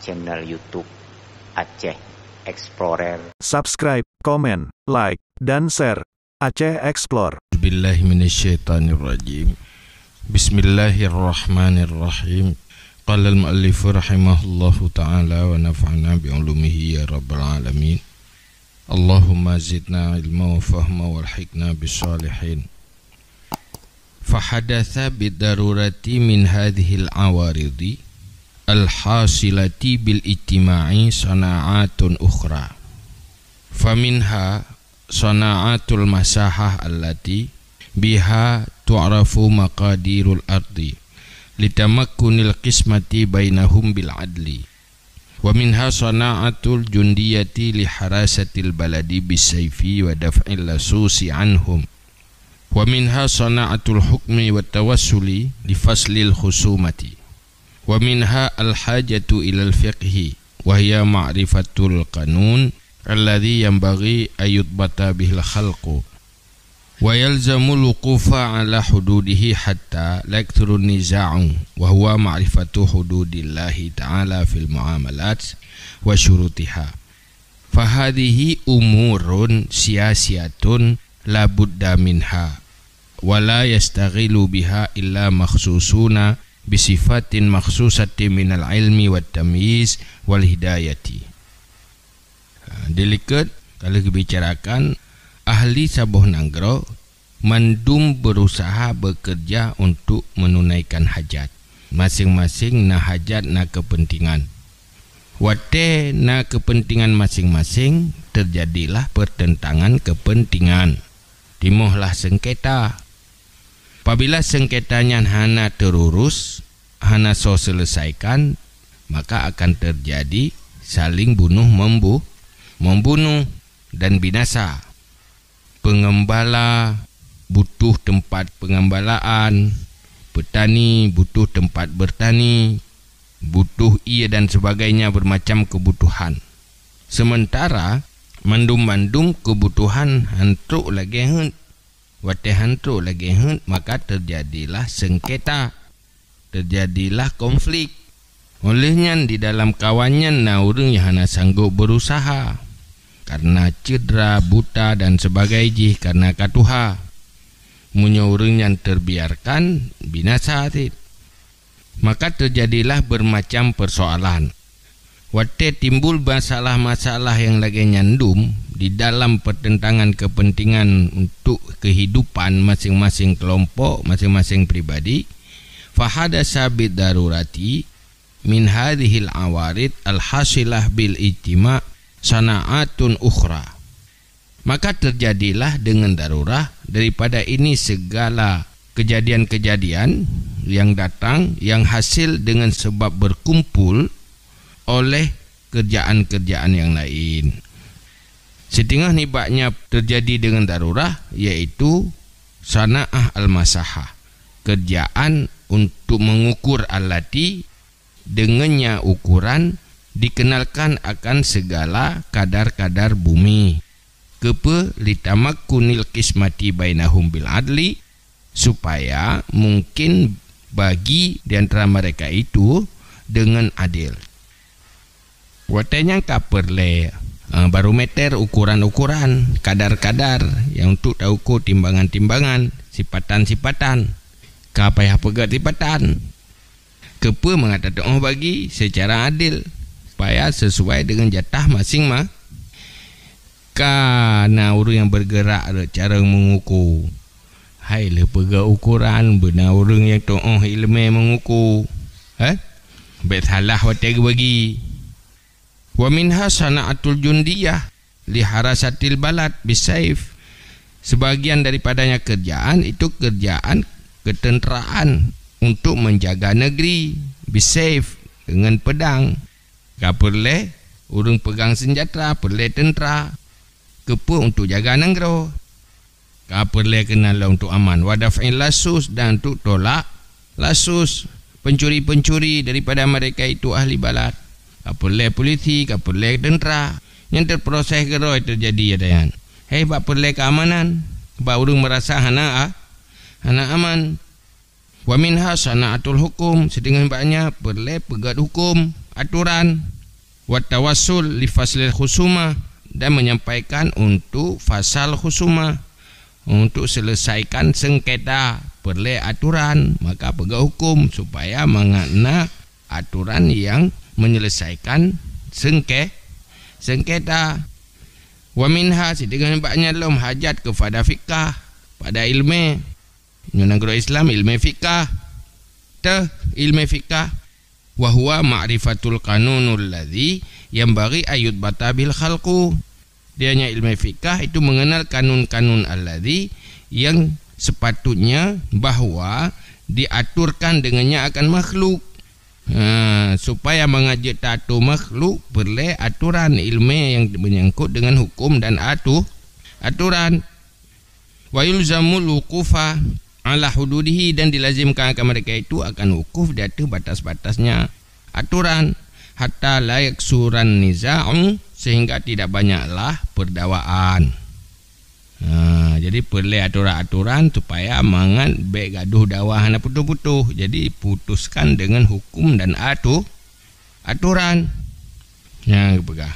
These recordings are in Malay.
channel YouTube Aceh Explorer. Subscribe, komen, like, dan share Aceh Explore. Bismillahirrahmanirrahim. Bismillahirrahmanirrahim. Qala al-muallif rahimahullahu ta'ala wa nafa'na bi'ulumihi ya rabbal alamin. Allahumma zidna ilma wa fahma walhiqna bisalihin. Fahadatha bidarurati min hadhil awaridi al-hasilati bil ijtima'i sana'atun ukhra. Faminha sana'atul masahah allati biha tu'rafu maqadirul ardi litamakkunil qismati bainahum bil adli. Wa minha sana'atul jundiyati li harasatil baladi bisayfi wa daf'il lasusi anhum. Wa minha sana'atul hukmi wa tawassuli li faslil khusumati. Wa minha al-hajatu ilal fiqhi wa hiya ma'rifatul qanun alladhi yanbaghi ayudbata bihil khalqu wa yalzamul wuqufa ala hududihi hatta la yakthurun niza'u wa huwa ma'rifatu hududillahi ta'ala fil muamalat wa syurutiha. Fahadhihi umurun siyasiyatun la budda minha wa la yastaghilu biha illa makhsusuna bisifatin makhsusatin minal ilmi wat tamyiz wal hidayati. Delikat kalau dibicarakan ahli sabuh nanggro mandum berusaha bekerja untuk menunaikan hajat masing-masing, na hajat na kepentingan. Wate na kepentingan masing-masing terjadilah pertentangan kepentingan, timuhlah sengketa. Apabila sengketanya hana terurus, hana so selesaikan, maka akan terjadi saling membunuh dan binasa. Pengembala butuh tempat pengembalaan, petani butuh tempat bertani, butuh ia dan sebagainya, bermacam kebutuhan. Sementara mandum-mandum kebutuhan hantuk lagi hantu lagi maka terjadilah sengketa, terjadilah konflik. Olehnya di dalam kawannya naurung yang hana sanggup berusaha karena cedera, buta dan sebagainya, karena katuha munyaurung yang terbiarkan binasa hati. Maka terjadilah bermacam persoalan. Wate timbul masalah-masalah yang lagi nyandum di dalam pertentangan kepentingan untuk kehidupan masing-masing kelompok, masing-masing pribadi. Fahadasa bidarurati min hadhil awarid al-hasilah bil ijtima' sana'atun ukhra. Maka terjadilah dengan darurah daripada ini segala kejadian-kejadian yang datang yang hasil dengan sebab berkumpul oleh kerjaan-kerjaan yang lain. Setengah nibaknya terjadi dengan darurah, yaitu sana'ah al-masahah, kerjaan untuk mengukur alati, dengannya ukuran dikenalkan akan segala kadar-kadar bumi. Kepa litamakkunil qismati bainahum bil adli, supaya mungkin bagi di antara mereka itu dengan adil. Watanya kaperle barometer, ukuran-ukuran, kadar-kadar yang untuk tahu timbangan-timbangan, sifatan-sifatan, kapayah pegat sifatan. Kepa mengatakan bagi secara adil supaya sesuai dengan jatah masing-masing. Karena orang yang bergerak ada cara mengukur. Hai le pegat ukuran, benar orang yang ilmu mengukur. Salah watak bagi. Wa minha sana'atul jundiyah li harasatil balad bisayf. Sebagian daripadanya kerjaan itu kerjaan ketenteraan untuk menjaga negeri bisayf, dengan pedang. Perle urung pegang senjata, perle tentera. Kepa untuk jaga negara. Perle kenalah untuk aman. Wadaf'il lasus, dan untuk tolak lasus, pencuri-pencuri daripada mereka itu ahli balad. Kapolek polisi, kapolek tentera yang terproses geroi terjadi ya dayan. Hei bak perlek keamanan, bak urung merasa hana aman. Wa minha sana'atul hukum, sedangkan banyak perlek pegat hukum, aturan. wa tawassul li faslil khusumah, dan menyampaikan untuk fasal khusumah, untuk selesaikan sengketa perle aturan, maka pegawai hukum supaya mengena aturan yang menyelesaikan sengketa. Wa minha dengan banyak lom hajat kepada fikah, pada ilmu negara Islam, ilmu fikah, ilmu fikah, wa huwa ma'rifatul qanunul ladzi yanbaghi ayut batabil khalqu. Dianya ilmu fikah itu mengenal kanun-kanun alladzi yang sepatutnya bahwa diaturkan dengannya akan makhluk. Supaya mengajak tato makhluk perlu aturan ilmu yang menyangkut dengan hukum dan aturan. Wa yulzamul wuqufa ala hududihi, dan dilazimkan akan mereka itu akan wukuf di atas batas-batasnya aturan, hatta la yaksuran niza'u, sehingga tidak banyaklah perdawaan. Jadi perlu aturan-aturan supaya mangan baik gaduh dakwah hana putuh-putuh. Jadi putuskan dengan hukum dan aturan. Yang pegah.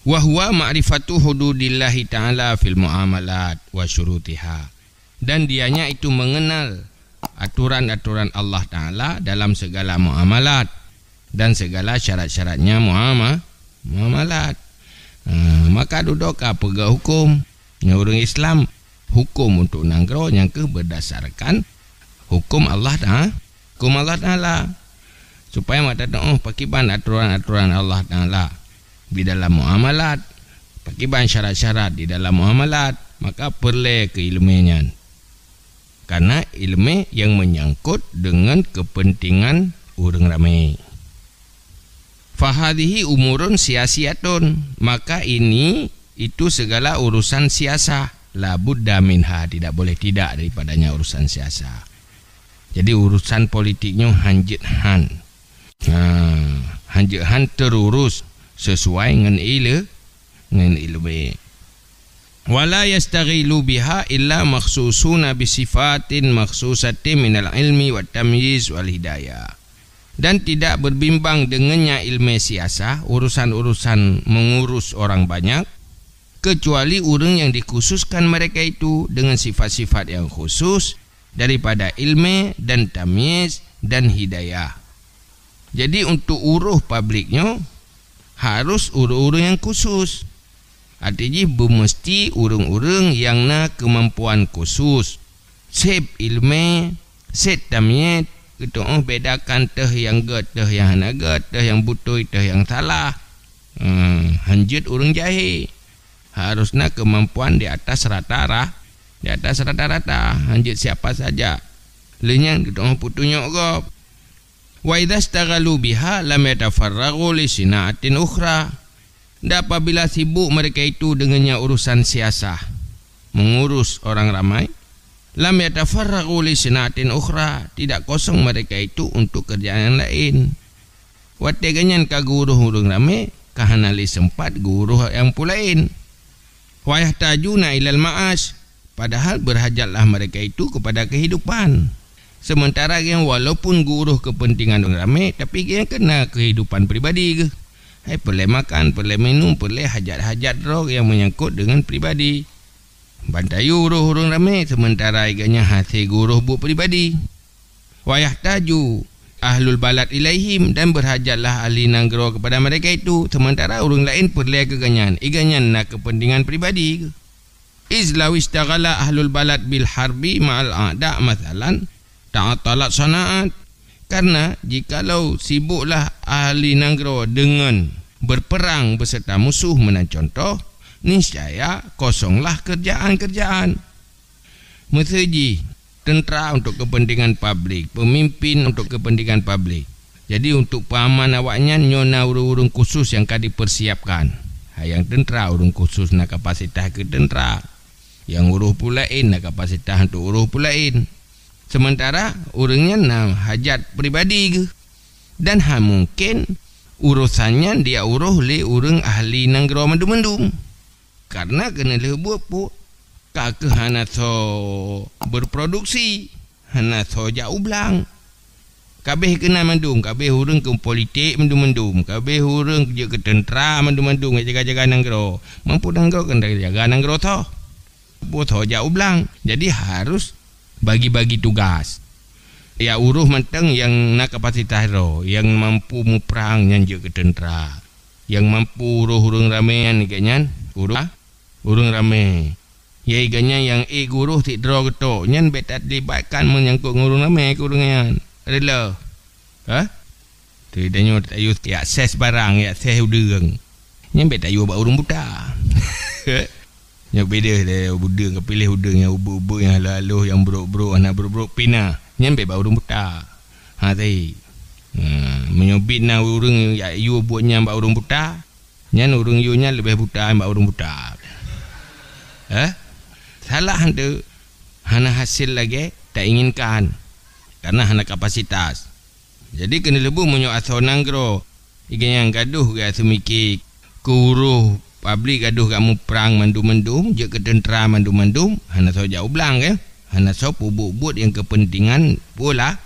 Wa huwa ma'rifatu hududillahi ta'ala fil muamalat wa syurutiha. Dan dianya itu mengenal aturan-aturan Allah Ta'ala dalam segala muamalat dan segala syarat-syaratnya muamalat. Maka duduklah pegawai hukum yang orang Islam, hukum untuk nanggro yang berdasarkan hukum Allah Ta'ala, supaya mata pakiban aturan-aturan Allah Ta'ala di dalam muamalat, pakiban syarat-syarat di dalam muamalat, maka perlu keilmuannya, karena ilmu yang menyangkut dengan kepentingan orang ramai. Fahadihi umurun siasiyatun, maka ini itu segala urusan siasa, la budda minha, tidak boleh tidak daripadanya urusan siasa. Jadi urusan politiknya hanjit han terurus sesuai dengan ilmu. Wala yastaghilu biha illa makhsusuna bisifatin makhsusatin minal ilmi wat tamyiz wal hidayah. Dan tidak berbimbang dengannya ilmu siasa, urusan-urusan mengurus orang banyak, kecuali orang yang dikhususkan mereka itu dengan sifat-sifat yang khusus daripada ilmu dan tamyiz dan hidayah. Jadi untuk uruh publiknya harus urung-urung yang khusus. Artinya bermesti urung-urung yang na kemampuan khusus, sep ilmu, sep tamyiz, kita bedakan teh yang gad, teh yang hana gad, teh yang betul, teh yang salah. Hanjut urung jahil. Harusnya kemampuan di atas rata-rata, hanjut siapa saja. Lenyang kita putunya gop. Wa idza istaghalu biha lam yatafarraghu li sinaatin ukhra. Dan apabila sibuk mereka itu dengannya urusan siasa, mengurus orang ramai, lam yatafarraghu li sinaatin ukhra, tidak kosong mereka itu untuk kerjaan yang lain. Wa teganyan ka guru urang ramai, kahanali sempat guru yang pulain. Wa yahtajuna ilal ma'ash, padahal berhajatlah mereka itu kepada kehidupan. Sementara yang walaupun guru kepentingan orang ramai, tapi yang kena kehidupan pribadi ke. Perlu makan, perlu minum, perlu hajat-hajat roh yang menyangkut dengan pribadi. Bantai guru orang ramai, sementara iganya hasil guru buat pribadi. Wa yahtaju ahlul balad ilaihim, dan berhajatlah ahli nanggro kepada mereka itu, sementara orang lain perlu keganyan, iganya nak kepentingan pribadi. Izlaw istaghala ahlul balad bil harbi ma'al a'da masalan ta'atalat sanaat, karena jikalau sibuklah ahli nanggro dengan berperang beserta musuh menang contoh, niscaya kosonglah kerjaan-kerjaan. Mesej tentera untuk kepentingan publik, pemimpin untuk kepentingan publik. Jadi untuk pahaman awaknya nyona urung-urung khusus yang akan dipersiapkan. Yang tentera urung khusus nak kapasitas ke tentera, yang uruh pulain nak kapasitas untuk uruh pulain. Sementara urangnya nak hajat pribadi ke, dan mungkin urusannya dia uruh le urang ahli nanggro mendum-mendum, karena kena lebuat pu kake hana so berproduksi, hana so jauh belang. Kabeh kena mandum, kabeh urang ke politik mendum-mendum, kabeh urang kerja ke tentera mendum-mendum, jaga-jaga nanggro. Mampu nanggro kan jaga nanggro toh. Botoh jauh belang. Jadi harus bagi-bagi tugas. Ya uruh menteng yang nak kapasitas ro, yang mampu muprang yang je ke tentera, yang mampu urung ramean ikannya, urung rame. Ya ikannya yang guruh tik draw ketok, nyan betat libatkan menyangkut ngurung rame kurungan. Rela. Tu danyo tayu akses barang, akses udang. Nyan bet tayu bak urung buta. Yang beda dia budang pilih udang yang ubu-ubu yang haluh yang buruk-buruk anak buruk-buruk pina. Nyan bet bak urung buta. Tadi. Menyobit na urang yu buatnya bak urung buta. Nyan urang yu nya lebih buta bak urung buta. Salah hantu. Hana hasil lagi tak inginkan. Karena hana kapasitas. Jadi kena lebu menyo asal nanggro. Ikan yang gaduh ke semikik. Kuruh publik gaduh kamu perang mandum-mandum. Je ke tentera mandum-mandum. Hana so jauh belang ke. Hana so pubut-but yang kepentingan pula.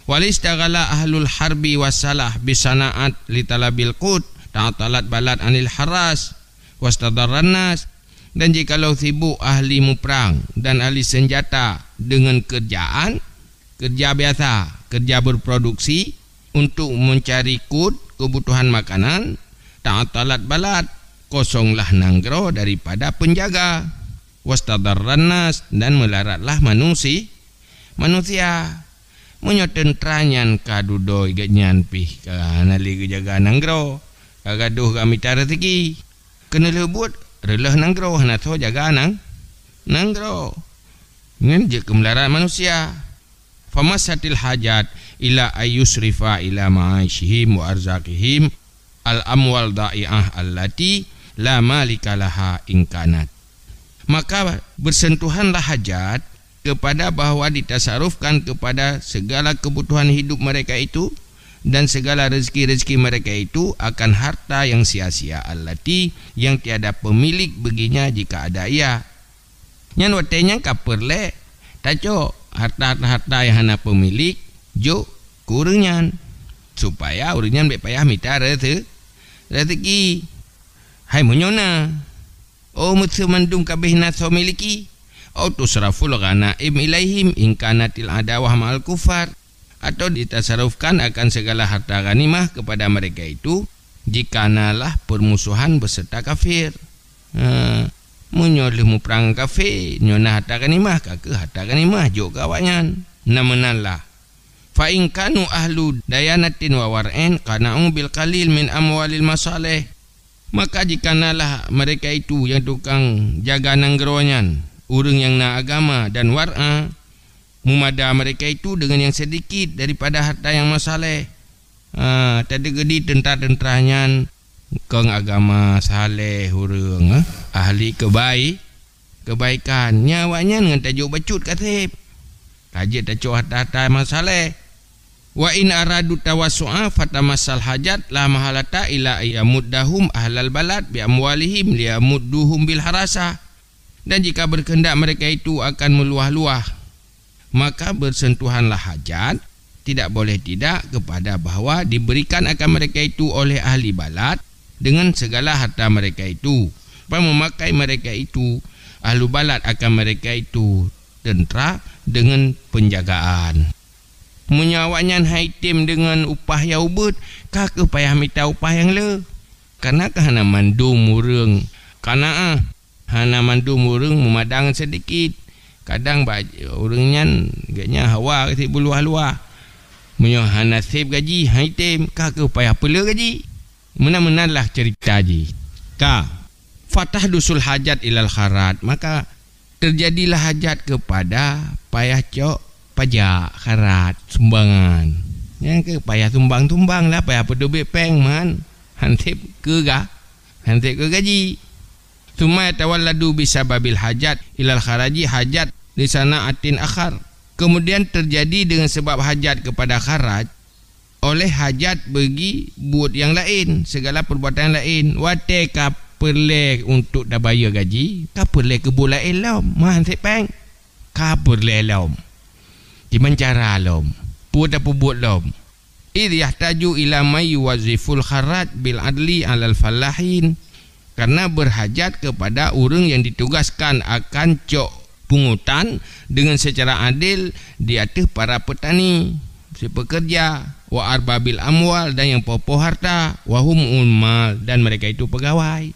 Walistaghala ahlul harbi wassalah bisanaat litalabil qut. Ta'atalat balat anil haras. Wastadarran nas. Dan jikalau sibuk ahli muprang dan ahli senjata dengan kerja biasa, kerja berproduksi untuk mencari kebutuhan makanan, ta'atalat balat, kosonglah nanggro daripada penjaga, wastadarran nas, dan melaratlah manusia. Menyotentranyan kadudoi ganyan pih kanali kejaga nanggro, kagaduh kami rezeki, kena lebut relah nanggro hana so jaga nanggro. Ngan je kemelarat manusia. Famasatil hajat ila ayusrifa ila ma'aishihim wa arzakihim al-amwal da'i'ah allati la malikalaha ingkanat. Maka bersentuhanlah hajat kepada bahawa ditasarufkan kepada segala kebutuhan hidup mereka itu dan segala rezeki-rezeki mereka itu akan harta yang sia-sia allati yang tiada pemilik baginya jika ada ia. Nyan watenya kaperle taco harta-harta yang hana pemilik jo kurungan supaya urungan baik payah minta rezeki. Hai munyona. Oh mutsu mandum kabeh naso miliki. Oh tusraful ghanaim ilaihim in kanatil adawah ma'al kufar. Atau ditasarufkan akan segala harta ghanimah kepada mereka itu jikanalah permusuhan beserta kafir. Munyolemu perang kafir nyona harta ghanimah ke harta ghanimah jok kawanyan namenanlah fa in kanu ahlu dayanatin wa war'in qana'u bil qalil min amwalil masalih. Maka jikanalah mereka itu yang tukang jaga nanggeronyan urang yang na agama dan war'a mumada mereka itu dengan yang sedikit daripada harta yang masaleh. Tadi gedi tentera-tenteranya keng agama saleh urang ahli kebaikan nyawanya dengan tajuk bacut katib kaji tajuk harta-harta masaleh. Wa in aradu tawassu'a fatamassal hajat la mahalata ila ayamuddahum ahlal balad bi amwalihim liyamudduhum bil harasa. Dan jika berkehendak mereka itu akan meluah-luah, maka bersentuhanlah hajat tidak boleh tidak kepada bahawa diberikan akan mereka itu oleh ahli balad dengan segala harta mereka itu. Memakai mereka itu ahli balad akan mereka itu tentera dengan penjagaan. Menyawanya haitim dengan upah yang ubud, kah payah minta upah yang le. Karena hana mandum urang, karena hana mandum urang memadang sedikit. Kadang orangnya gaknya hawa kasi buluah-luah. Menyo hana save gaji haitim kah payah pula gaji. Mana-manalah cerita ji. Fatah dusul hajat ilal kharat, maka terjadilah hajat kepada payah cok pajak kharat sumbangan. Yang ke payah tumbang-tumbang lah, payah pedubik peng man. Hansip ke gaji. Summa tawalladu bisababil hajat ilal kharaji hajat di sana atin akhar. Kemudian terjadi dengan sebab hajat kepada kharaj oleh hajat bagi buat yang lain, segala perbuatan lain. Wate ka perle untuk dah bayar gaji, ka perle ke bola elam, man sepeng. Ka perle elam. Di mencara lom. Puat apa buat lom. Idh yahtaju ila may yuwaziful kharaj bil adli alal falahin. Karena berhajat kepada orang yang ditugaskan akan cok pungutan dengan secara adil di atas para petani, si pekerja, wa arbabil amwal dan yang popo harta, wahum ulmal dan mereka itu pegawai.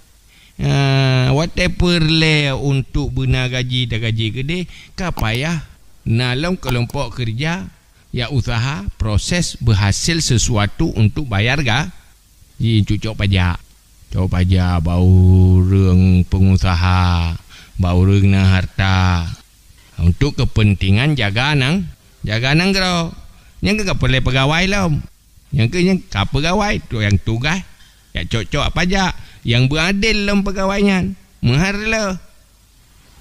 Whatever le untuk benar gaji dan gaji gede, kapayah dalam kelompok kerja ya usaha proses berhasil sesuatu untuk bayar gaji cucuk pajak. Cok pajak bau reng pengusaha, bau reng na harta untuk kepentingan jaga nang gero. Yang ke perlu pegawai lah. Yang ke yang ka pegawai tu yang tugas ya cocok pajak yang beradil dalam pegawainya mengharla.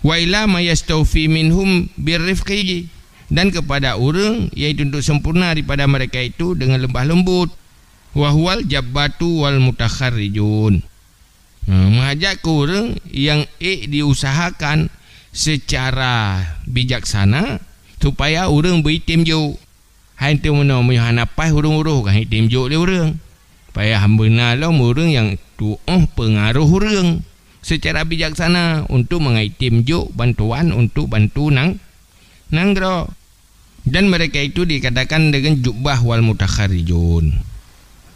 Wa ila mayastawfi minhum birrifqi, dan kepada orang iaitu untuk sempurna daripada mereka itu dengan lembah lembut. Wahwal jabbatu wal mutakharrijun. Mengajak ke orang yang diusahakan secara bijaksana supaya orang beritim juk. Hai tu mana hanapai urung-urung kan hitim juk dia orang. Supaya hamba lah orang yang tu pengaruh orang secara bijaksana untuk mengaitim juk bantuan untuk bantu nang gero. Dan mereka itu dikatakan dengan jubbah wal mutakharrijun.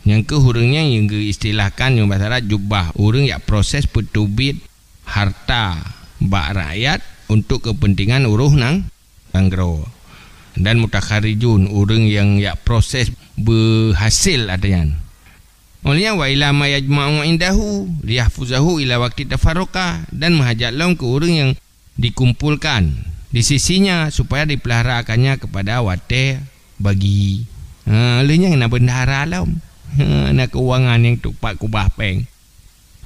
Yang ke orangnya yang istilahkan yang bahasa Arab jubbah, orang yang proses petubit harta bak rakyat untuk kepentingan uruh nang gero. Dan mutakharrijun, orang yang proses berhasil adanya. Olehnya wa ila ma yajma'u indahu liyahfuzahu ila waqti tafarruqa, dan menghajatlah ke orang yang dikumpulkan di sisinya supaya dipeliharakannya kepada wate bagi. Olehnya nak bendahara lah. Nak keuangan yang tupak kubah peng.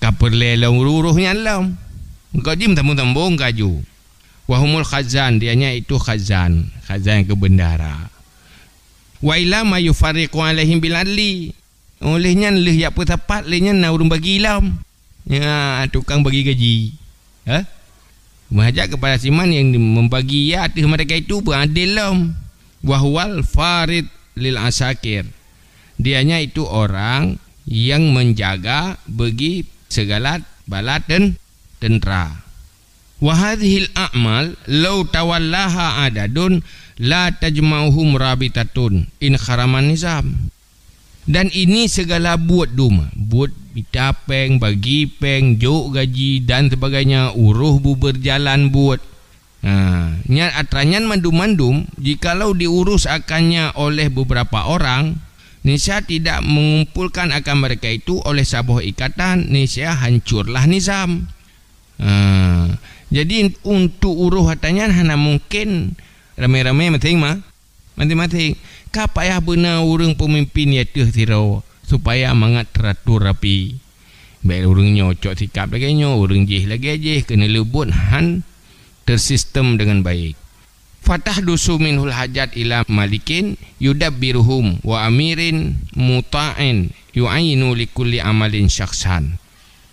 Kaperle lah uruhnya lah. Kau jim tamu-tambung kaju. Wahumul khazan, dianya itu khazan ke bendara. Wa ila ma yufariqu alaihim bil adli, olehnya leh yak tepat lehnya na urung bagi lam. Ya, tukang bagi gaji. Mengajak kepada siman yang membagi ya atas mereka itu beradil lam. Wahwal farid lil asakir, dianya itu orang yang menjaga bagi segala bala dan tentera. Wa hadhil a'mal law tawallaha adadun la tajma'uhum rabitatun in kharaman nizam. Dan ini segala buat duma, buat bitapeng, bagi peng, jok gaji dan sebagainya, uruh berjalan buat. Nyat atranyan mandum-mandum jikalau diurus akannya oleh beberapa orang, niscaya tidak mengumpulkan akan mereka itu oleh sebuah ikatan, niscaya hancurlah nizam. Jadi untuk uruh hatanya hanya mungkin ramai-ramai masing-masing. Kapayah benar orang pemimpin ya tirau supaya mangat teratur rapi. Baik orang nyocok sikap lagi orang jih lagi jih, kena lebut tersistem dengan baik. Fatah dusu minhul hajat ila malikin yudabbiruhum wa amirin muta'in yu'ayinu likulli amalin syakhsan.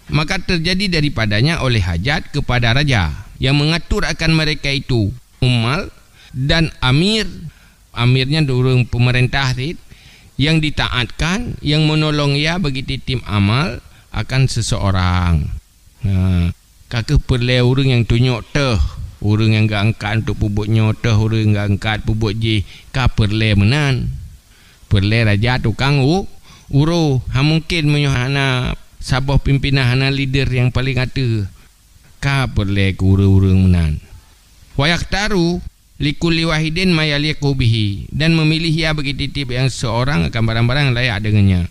Maka terjadi daripadanya oleh hajat kepada raja yang mengatur akan mereka itu umal dan amirnya orang pemerintah yang ditaatkan, yang menolong ia bagi tim amal akan seseorang. Kakak perlu orang yang tunjuk teh, orang yang gak angkat untuk pubuk nyoteh, orang yang gak angkat pubuk ji, ka perlu menan. Perlu raja tukang uruh, mungkin menyuhana sabah pimpinan hana leader yang paling ada. Ka perlu urung menan. Wayak taru likulli wahidin mayaliqu bihi, dan memilih ia bagi titip yang seorang akan barang-barang yang layak dengannya.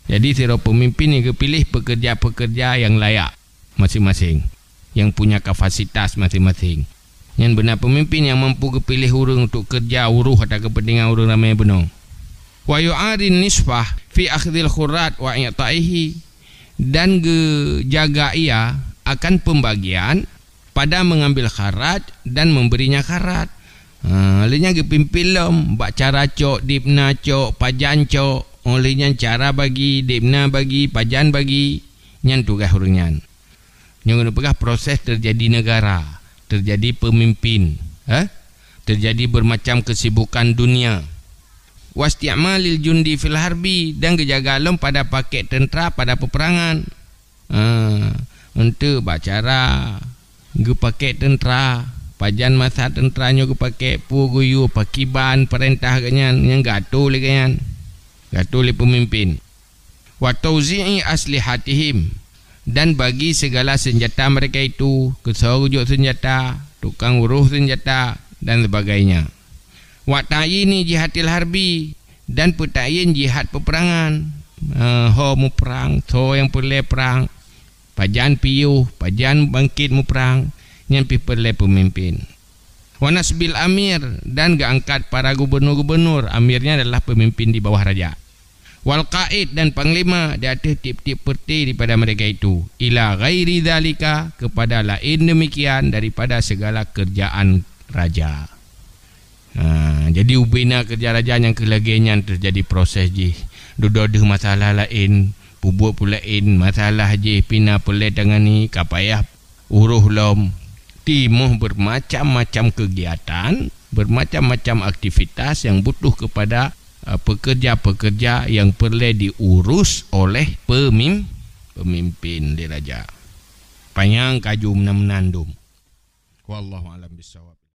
Jadi sira pemimpin yang kepilih pekerja-pekerja yang layak masing-masing, yang punya kapasitas masing-masing. Yang benar pemimpin yang mampu kepilih urung untuk kerja uruh atau kepentingan urung ramai benar. Wa yu'arin nisfah fi akhdhil khurrat wa i'ta'ihi, dan jaga ia akan pembagian pada mengambil kharat dan memberinya kharat. Olehnya kepimpin lom bak cara cok, dipna cok, pajan cok. Olehnya cara bagi, dipna bagi, pajan bagi. Nyan tugas orangnya. Yang pegah proses terjadi negara, terjadi pemimpin, terjadi bermacam kesibukan dunia. wasti'malil jundi fil harbi, dan kejagalom pada pakai tentera pada peperangan. Untuk bacara ge pakai tentera, pajan masa tenteranya ge pakai puguyu pakiban perintah kanyan yang gatul kanyan. Gatul pemimpin. Wa tauzi'i aslihatihim, dan bagi segala senjata mereka itu, keserujuk senjata, tukang uruh senjata dan sebagainya. Wa ta'yini jihadil harbi, dan petayin jihad peperangan. Ho mu perang, so yang perle perang, pajan piuh, pajan bangkit mu perang, yang perle pemimpin. Wa nasbil amir, dan geangkat para gubernur-gubernur, amirnya adalah pemimpin di bawah raja. Wal qaid, dan panglima di atas tip-tip perti daripada mereka itu, ila ghairi dzalika, kepada lain demikian daripada segala kerjaan raja. Jadi ubina kerja raja yang kelagian terjadi proses je. Duduk masalah lain, bubuk pula lain masalah je, pina pula tangani, kapayah uruh lom. Timuh bermacam-macam kegiatan, bermacam-macam aktivitas yang butuh kepada pekerja-pekerja yang perlu diurus oleh pemimpin di raja. Panjang kaju menandum. Wallahu a'lam bissawab.